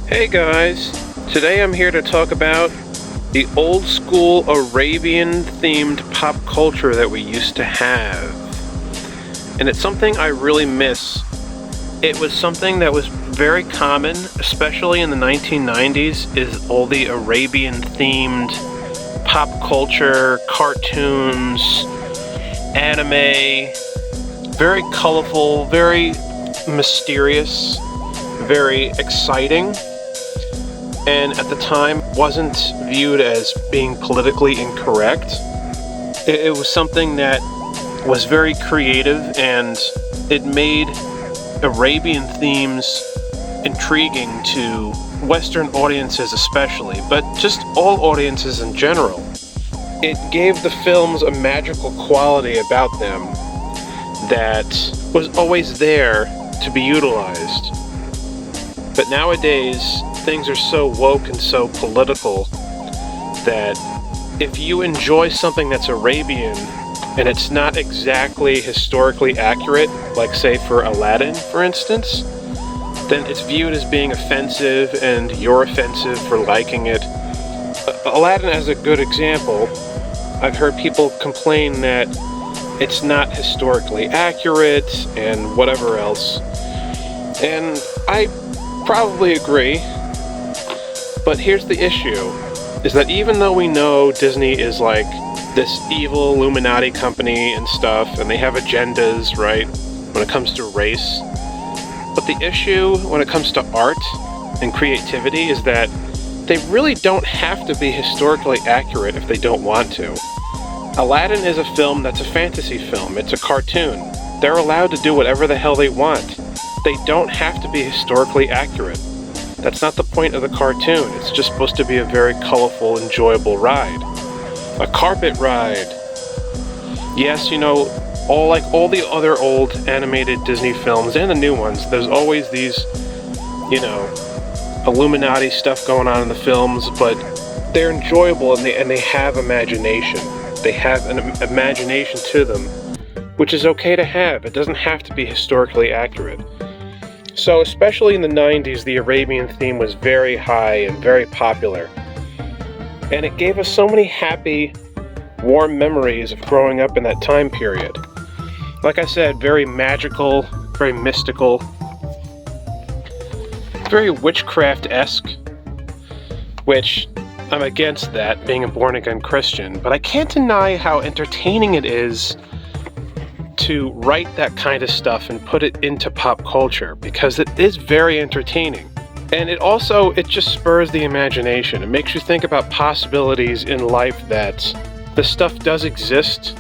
Hey guys, today I'm here to talk about the old school Arabian themed pop culture that we used to have. And it's something I really miss. It was something that was very common, especially in the 1990s, is all the Arabian themed pop culture, cartoons, anime, very colorful, very mysterious, very exciting. And at the time wasn't viewed as being politically incorrect. It was something that was very creative, and it made Arabian themes intriguing to Western audiences especially, but just all audiences in general. It gave the films a magical quality about them that was always there to be utilized. But nowadays, things are so woke and so political that if you enjoy something that's Arabian and it's not exactly historically accurate, like say for Aladdin, for instance, then it's viewed as being offensive and you're offensive for liking it. Aladdin as a good example, I've heard people complain that it's not historically accurate and whatever else. And I probably agree. But here's the issue, is that even though we know Disney is like this evil Illuminati company and stuff, and they have agendas, right, when it comes to race, but the issue when it comes to art and creativity is that they really don't have to be historically accurate if they don't want to. Aladdin is a film that's a fantasy film, it's a cartoon. They're allowed to do whatever the hell they want. They don't have to be historically accurate. That's not the point of the cartoon. It's just supposed to be a very colorful, enjoyable ride. A carpet ride. Yes, all the other old animated Disney films and the new ones, there's always these, Illuminati stuff going on in the films, but they're enjoyable and they have imagination. They have an imagination to them, which is okay to have. It doesn't have to be historically accurate. So especially in the 90s, the Arabian theme was very high and very popular. And it gave us so many happy, warm memories of growing up in that time period. Like I said, very magical, very mystical, very witchcraft-esque, which I'm against that, being a born-again Christian, but I can't deny how entertaining it is to write that kind of stuff and put it into pop culture, because it is very entertaining. And it just spurs the imagination. It makes you think about possibilities in life that the stuff does exist.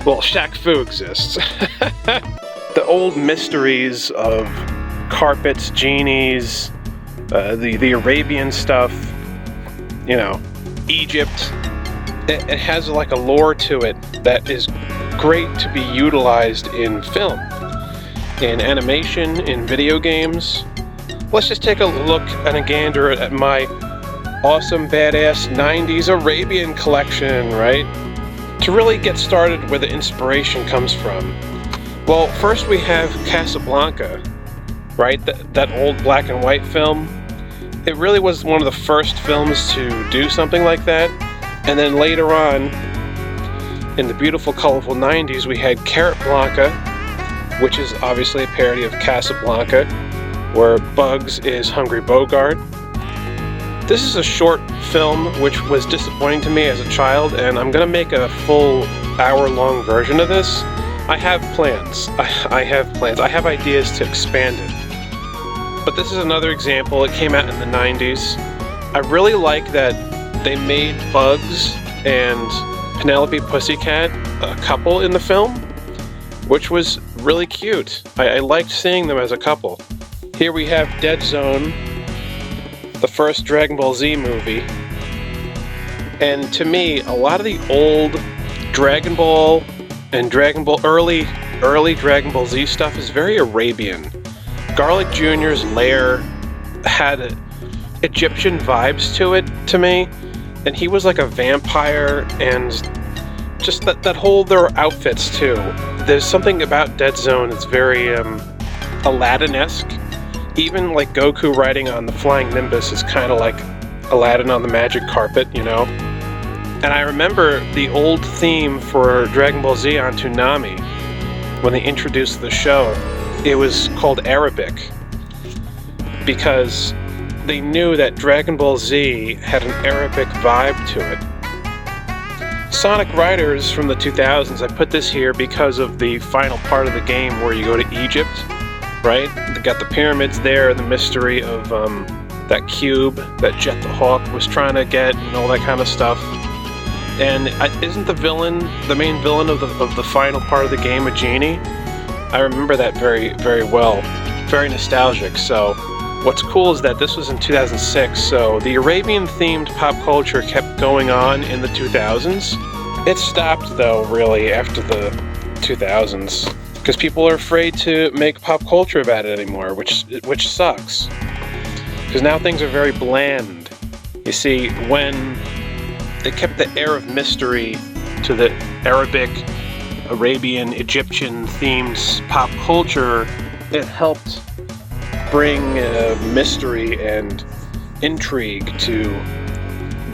Well, Shaq Fu exists. The old mysteries of carpets, genies, the Arabian stuff, Egypt. It has like a lore to it that is great to be utilized in film, in animation, in video games. Let's just take a look and a gander at my awesome, badass 90s Arabian collection, right? To really get started where the inspiration comes from. Well, first we have Casablanca, right? That old black and white film. It really was one of the first films to do something like that. And then later on, in the beautiful, colorful 90s, we had Carrot Blanca, which is obviously a parody of Casablanca, where Bugs is Hungry Bogart. This is a short film which was disappointing to me as a child, and I'm going to make a full hour-long version of this. I have plans. I have ideas to expand it. But this is another example. It came out in the 90s. I really like that they made Bugs and Penelope Pussycat a couple in the film, which was really cute. I liked seeing them as a couple. Here we have Dead Zone, the first Dragon Ball Z movie. And to me, a lot of the old Dragon Ball and early Dragon Ball Z stuff is very Arabian. Garlic Jr.'s lair had Egyptian vibes to it, to me. And he was like a vampire, and just their outfits too. There's something about Dead Zone that's very Aladdin-esque. Even like Goku riding on the flying Nimbus is kind of like Aladdin on the magic carpet, you know? And I remember the old theme for Dragon Ball Z on Toonami, when they introduced the show, it was called Arabic, because they knew that Dragon Ball Z had an Arabic vibe to it. Sonic Riders from the 2000s, I put this here because of the final part of the game where you go to Egypt, right? They got the pyramids there and the mystery of that cube that Jet the Hawk was trying to get and all that kind of stuff. And isn't the main villain of the final part of the game a genie? I remember that very, very well. Very nostalgic. So what's cool is that this was in 2006, so the Arabian-themed pop culture kept going on in the 2000s. It stopped, though, really, after the 2000s, because people are afraid to make pop culture about it anymore, which sucks. Because now things are very bland. You see, when they kept the air of mystery to the Arabic, Arabian, Egyptian-themed pop culture, it helped bring mystery and intrigue to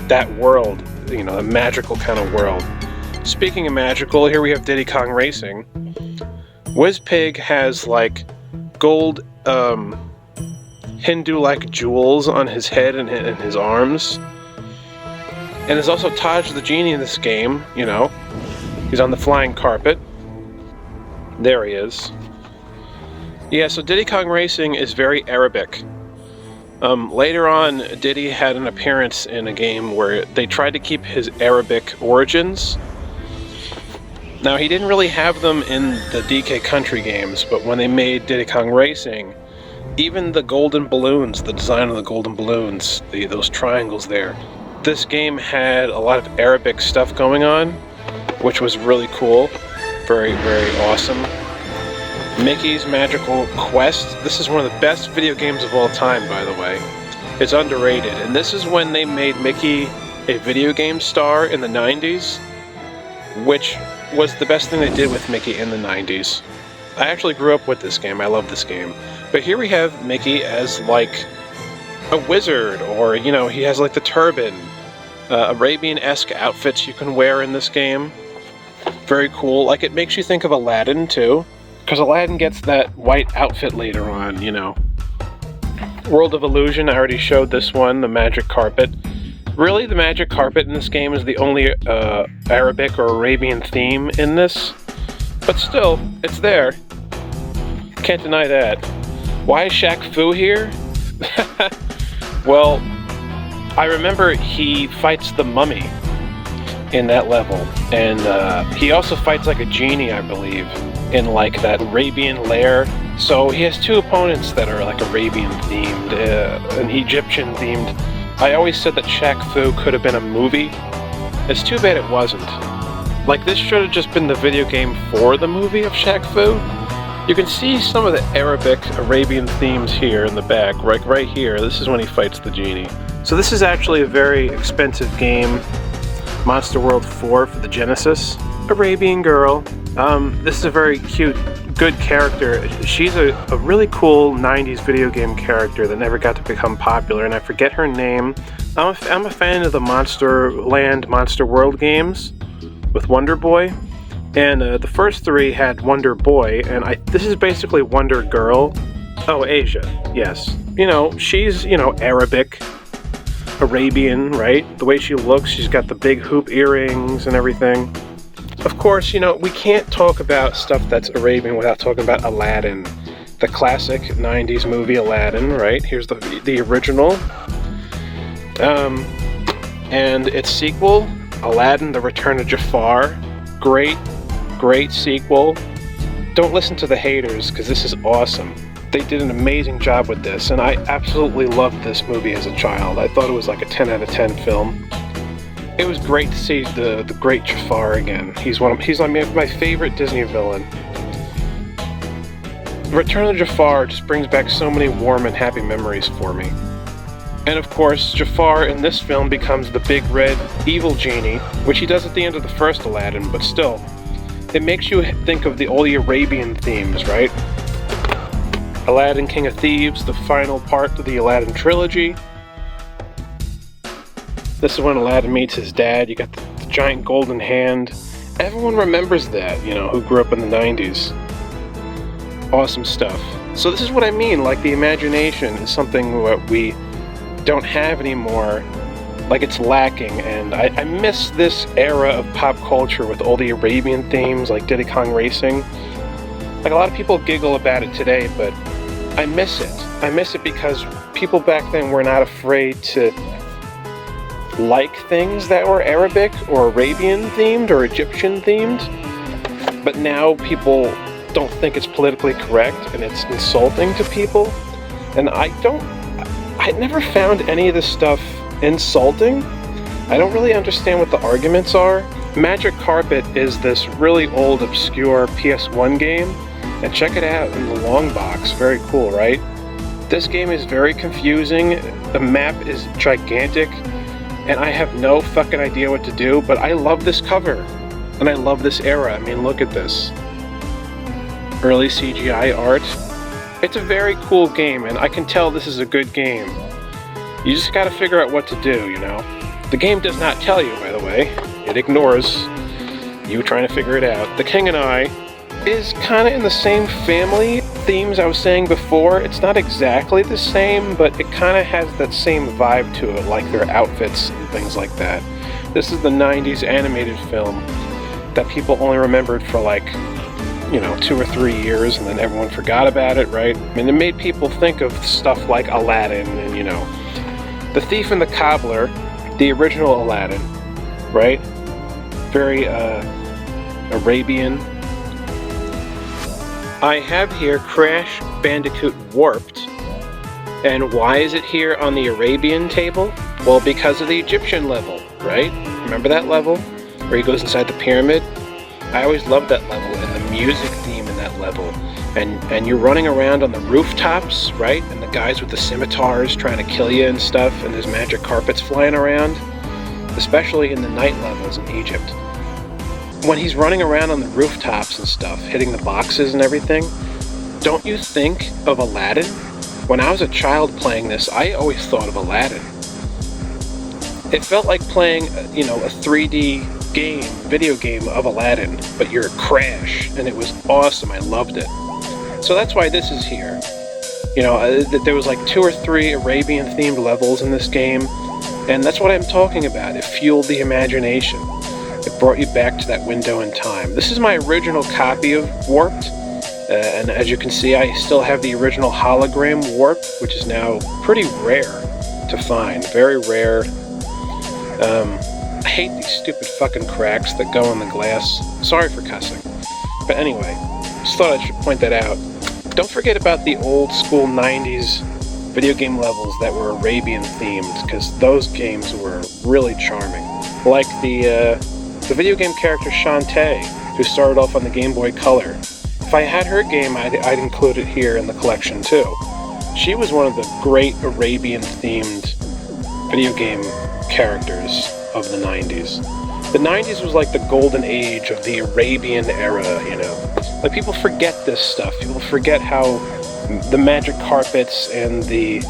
that world, you know, a magical kind of world. Speaking of magical, here we have Diddy Kong Racing. WizPig has like gold Hindu-like jewels on his head and his arms. And there's also Taj the Genie in this game, you know. He's on the flying carpet. There he is. Yeah, so Diddy Kong Racing is very Arabic. Later on, Diddy had an appearance in a game where they tried to keep his Arabic origins. Now, he didn't really have them in the DK Country games, but when they made Diddy Kong Racing, even the golden balloons, the design of the golden balloons, those triangles there, this game had a lot of Arabic stuff going on, which was really cool. Very, very awesome. Mickey's Magical Quest. This is one of the best video games of all time, by the way. It's underrated. And this is when they made Mickey a video game star in the 90s, which was the best thing they did with Mickey in the 90s. I actually grew up with this game. I love this game. But here we have Mickey as like a wizard, or, you know, he has like the turban. Arabian-esque outfits you can wear in this game. Very cool. Like, it makes you think of Aladdin, too. Because Aladdin gets that white outfit later on, you know. World of Illusion, I already showed this one, the magic carpet. Really, the magic carpet in this game is the only Arabic or Arabian theme in this. But still, it's there. Can't deny that. Why is Shaq Fu here? Well, I remember he fights the mummy in that level. And he also fights like a genie, I believe, in like that Arabian lair. So he has two opponents that are like Arabian themed, and Egyptian themed. I always said that Shaq Fu could have been a movie. It's too bad it wasn't. Like, this should have just been the video game for the movie of Shaq Fu. You can see some of the Arabic, Arabian themes here in the back, right here. This is when he fights the genie. So this is actually a very expensive game. Monster World 4 for the Genesis. Arabian girl. This is a very cute, good character. She's a really cool 90s video game character that never got to become popular, and I forget her name. I'm a fan of the Monster Land, Monster World games with Wonder Boy. And the first three had Wonder Boy, and this is basically Wonder Girl. Oh, Asia, yes. You know, she's, you know, Arabic, Arabian, right? The way she looks, she's got the big hoop earrings and everything. Of course, you know, we can't talk about stuff that's Arabian without talking about Aladdin. The classic 90s movie Aladdin, right? Here's the original. And its sequel, Aladdin, The Return of Jafar. Great sequel. Don't listen to the haters, because this is awesome. They did an amazing job with this, and I absolutely loved this movie as a child. I thought it was like a 10 out of 10 film. It was great to see the great Jafar again. He's my favorite Disney villain. Return of Jafar just brings back so many warm and happy memories for me. And of course, Jafar in this film becomes the big red evil genie, which he does at the end of the first Aladdin, but still, it makes you think of all the Arabian themes, right? Aladdin, King of Thieves, the final part of the Aladdin trilogy. This is when Aladdin meets his dad. You got the giant golden hand. Everyone remembers that, who grew up in the 90s. Awesome stuff. So this is what I mean, like the imagination is something that we don't have anymore, like it's lacking, and I miss this era of pop culture with all the Arabian themes, like Diddy Kong Racing. Like, a lot of people giggle about it today, but I miss it. I miss it because people back then were not afraid to like things that were Arabic or Arabian themed or Egyptian themed, but now people don't think it's politically correct and it's insulting to people. And I never found any of this stuff insulting. I don't really understand what the arguments are. Magic Carpet is this really old, obscure PS1 game, and check it out in the long box. Very cool, right? This game is very confusing. The map is gigantic, and I have no fucking idea what to do, but I love this cover, and I love this era. I mean, look at this. Early CGI art. It's a very cool game, and I can tell this is a good game. You just gotta figure out what to do, The game does not tell you, by the way. It ignores you trying to figure it out. The King and I is kind of in the same family themes I was saying before. It's not exactly the same, but it kind of has that same vibe to it, like their outfits and things like that. This is the 90s animated film that people only remembered for 2 or 3 years, and then everyone forgot about it, right? I mean, it made people think of stuff like Aladdin and, The Thief and the Cobbler, the original Aladdin, right? Very Arabian. I have here Crash Bandicoot Warped. And why is it here on the Arabian table? Well, because of the Egyptian level, right? Remember that level where he goes inside the pyramid? I always loved that level and the music theme in that level. And you're running around on the rooftops, right? And the guys with the scimitars trying to kill you and stuff, and there's magic carpets flying around, especially in the night levels in Egypt. When he's running around on the rooftops and stuff, hitting the boxes and everything, don't you think of Aladdin? When I was a child playing this, I always thought of Aladdin. It felt like playing, a 3D video game of Aladdin, but you're Crash, and it was awesome. I loved it. So that's why this is here. There was 2 or 3 Arabian-themed levels in this game, and that's what I'm talking about. It fueled the imagination. It brought you back to that window in time. This is my original copy of Warped, and as you can see, I still have the original hologram Warp, which is now pretty rare to find. Very rare. I hate these stupid fucking cracks that go in the glass. Sorry for cussing. But anyway, just thought I should point that out. Don't forget about the old school 90s video game levels that were Arabian themed, because those games were really charming. Like the video game character Shantae, who started off on the Game Boy Color. If I had her game, I'd include it here in the collection too. She was one of the great Arabian-themed video game characters of the 90s. The 90s was like the golden age of the Arabian era, Like, people forget this stuff. People forget how the magic carpets and the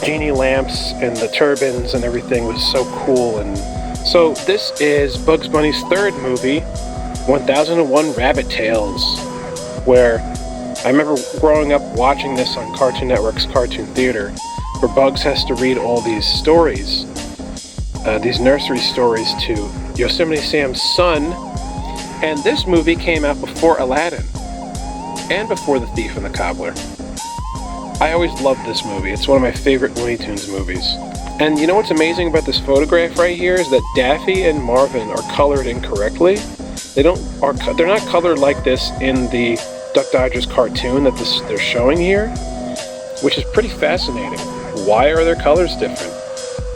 genie lamps and the turbans and everything was so cool. And so this is Bugs Bunny's third movie, 1001 Rabbit Tales, where I remember growing up watching this on Cartoon Network's Cartoon Theater, where Bugs has to read all these stories, these nursery stories to Yosemite Sam's son. And this movie came out before Aladdin and before The Thief and the Cobbler. I always loved this movie. It's one of my favorite Looney Tunes movies. And you know what's amazing about this photograph right here is that Daffy and Marvin are colored incorrectly. They're not colored like this in the Duck Dodgers cartoon that they're showing here, which is pretty fascinating. Why are their colors different?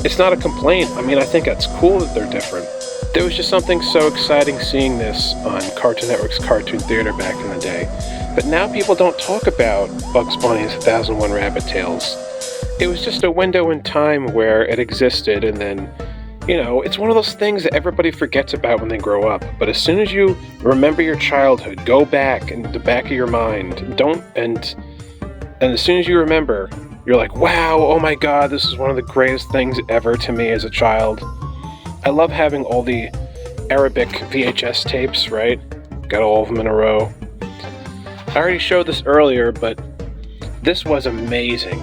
It's not a complaint. I mean, I think that's cool that they're different. There was just something so exciting seeing this on Cartoon Network's Cartoon Theater back in the day. But now people don't talk about Bugs Bunny's 1001 Rabbit Tales. It was just a window in time where it existed, and then, it's one of those things that everybody forgets about when they grow up. But as soon as you remember your childhood, go back in the back of your mind. And as soon as you remember, you're like, wow, oh my god, this is one of the greatest things ever to me as a child. I love having all the Arabic VHS tapes, right? Got all of them in a row. I already showed this earlier, but this was amazing.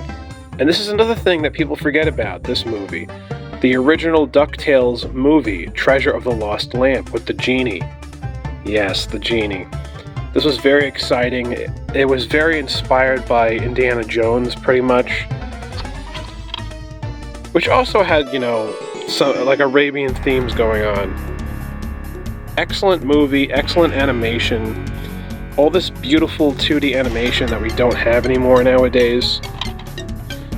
And this is another thing that people forget about this movie. The original DuckTales movie, Treasure of the Lost Lamp, with the Genie. Yes, the Genie. This was very exciting. It was very inspired by Indiana Jones, pretty much. Which also had, you know, some like Arabian themes going on. Excellent movie, excellent animation. All this beautiful 2D animation that we don't have anymore nowadays.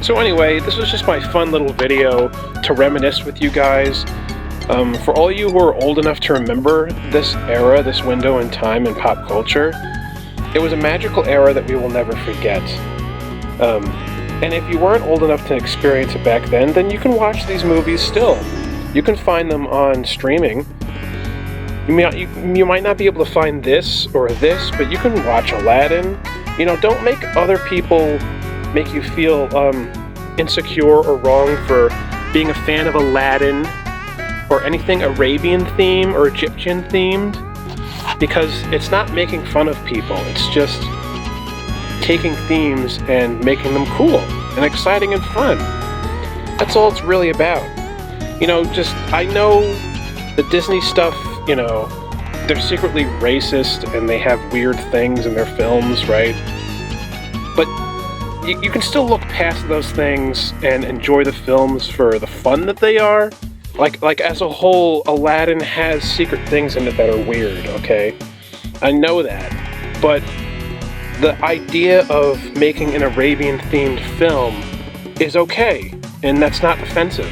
So anyway, this was just my fun little video to reminisce with you guys. For all you who are old enough to remember this era, this window in time in pop culture, it was a magical era that we will never forget. And if you weren't old enough to experience it back then you can watch these movies still. You can find them on streaming. You might not be able to find this or this, but you can watch Aladdin. You know, don't make other people make you feel insecure or wrong for being a fan of Aladdin or anything Arabian theme or Egyptian themed, because it's not making fun of people. It's just taking themes and making them cool and exciting and fun. That's all it's really about. You know, I know the Disney stuff, you know, they're secretly racist and they have weird things in their films, right? But you can still look past those things and enjoy the films for the fun that they are. Like as a whole, Aladdin has secret things in it that are weird, okay? I know that. But the idea of making an Arabian-themed film is okay, and that's not offensive.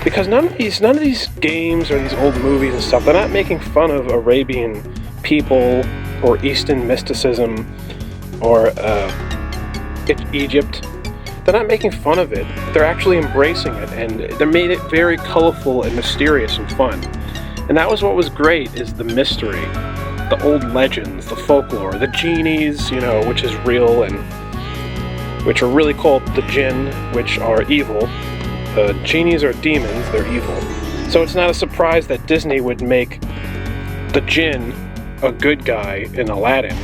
Because none of these games or these old movies and stuff, they're not making fun of Arabian people or Eastern mysticism or Egypt. They're not making fun of it. They're actually embracing it, and they made it very colorful and mysterious and fun. And that was what was great, is the mystery, the old legends, the folklore, the genies, you know, which is real, and which are really called the jinn, which are evil. Genies are demons, they're evil. So it's not a surprise that Disney would make the jinn a good guy in Aladdin.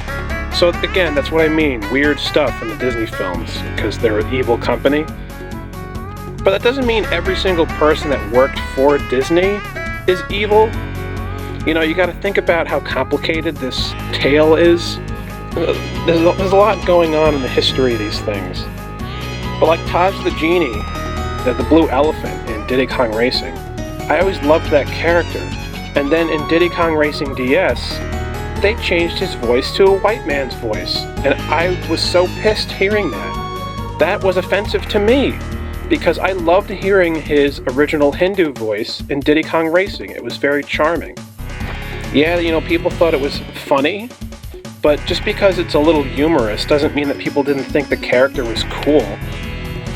So again, that's what I mean, weird stuff in the Disney films, because they're an evil company. But that doesn't mean every single person that worked for Disney is evil. You know, you gotta think about how complicated this tale is. There's a lot going on in the history of these things. But like Taj the Genie, the blue elephant in Diddy Kong Racing, I always loved that character. And then in Diddy Kong Racing DS, they changed his voice to a white man's voice. And I was so pissed hearing that. That was offensive to me, because I loved hearing his original Hindu voice in Diddy Kong Racing. It was very charming. Yeah, you know, people thought it was funny, but just because it's a little humorous doesn't mean that people didn't think the character was cool.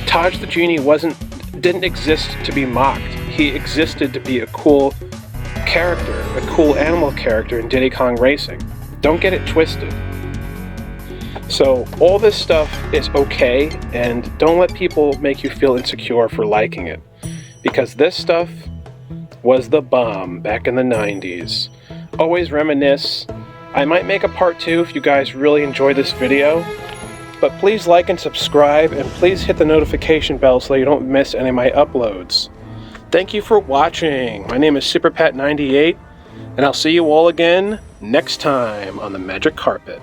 Taj the Genie didn't exist to be mocked. He existed to be a cool character, a cool animal character in Diddy Kong Racing. Don't get it twisted. So all this stuff is okay, and don't let people make you feel insecure for liking it, because this stuff was the bomb back in the 90s. Always reminisce. I might make a part 2 if you guys really enjoy this video, but please like and subscribe, and please hit the notification bell so you don't miss any of my uploads. Thank you for watching. My name is SuperPat98, and I'll see you all again next time on the Magic Carpet.